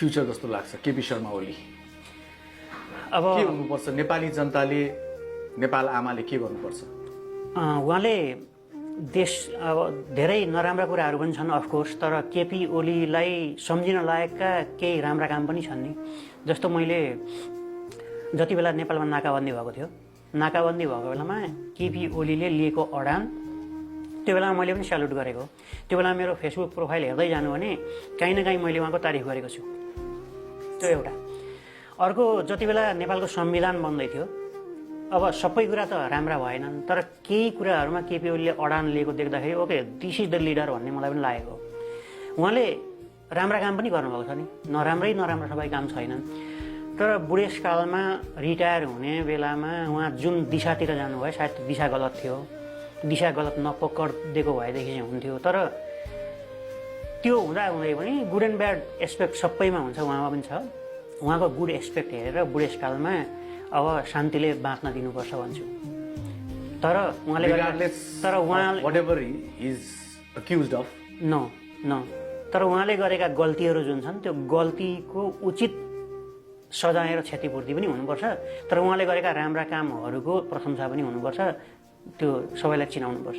Future जस्तो लाग्छ केपी शर्मा ओली? अब के हुनुपर्छ नेपाली जनताले, नेपाल आमाले के गर्नुपर्छ? उहाँले देश अब धेरै नराम्रा कुराहरू पनि छन् अफकोर्स, तर केपी ओलीलाई सम्झिन लायकका केही राम्रा काम पनि छन् नि। जस्तो मैले जति बेला नेपालमा नाकाबन्दी भएको थियो, नाकाबन्दी भएको बेलामा केपी ओलीले लिएको अडान, त्यो बेलामा मैले पनि स्यालुट गरेको। त्यो बेला मेरो फेसबुक प्रोफाइल हेर्दै जानु भने काहीँ न काहीँ मैले उहाँको तारिफ गरेको छु। त्यो एउटा। अर्को, जति बेला नेपालको संविधान बन्दै थियो, अब सबै कुरा त राम्रा भएनन्, तर केही कुराहरूमा केपी ओलीले अडान लिएको देख्दाखेरि okay this is the leader भन्ने मलाई पनि लागेको। उहाँले राम्रा काम पनि गर्नुभएको छ नि, नराम्रा सबै काम छैनन्। तर बुढेसकालमा रिटायर हुने बेलामा उहाँ जुन दिशातिर जानुभयो, सायद त्यो दिशा गलत थियो, दिशा गलत नपक्डिदिएको भएदेखि चाहिँ हुन्थ्यो। तर त्यो हुँदै पनि गुड एन्ड ब्याड एस्पेक्ट सबैमा हुन्छ, उहाँमा पनि छ। उहाँको गुड एस्पेक्ट हेरेर बुढेसकालमा अब शान्तिले बाँच्न दिनुपर्छ भन्छु। तर उहाँले तर उहाँले गरेका गल्तीहरू जुन छन्, त्यो गल्तीको उचित सजाय र क्षतिपूर्ति पनि हुनुपर्छ। तर उहाँले गरेका राम्रा कामहरूको प्रशंसा पनि हुनुपर्छ। त्यो सबैलाई चिनाउनुपर्छ।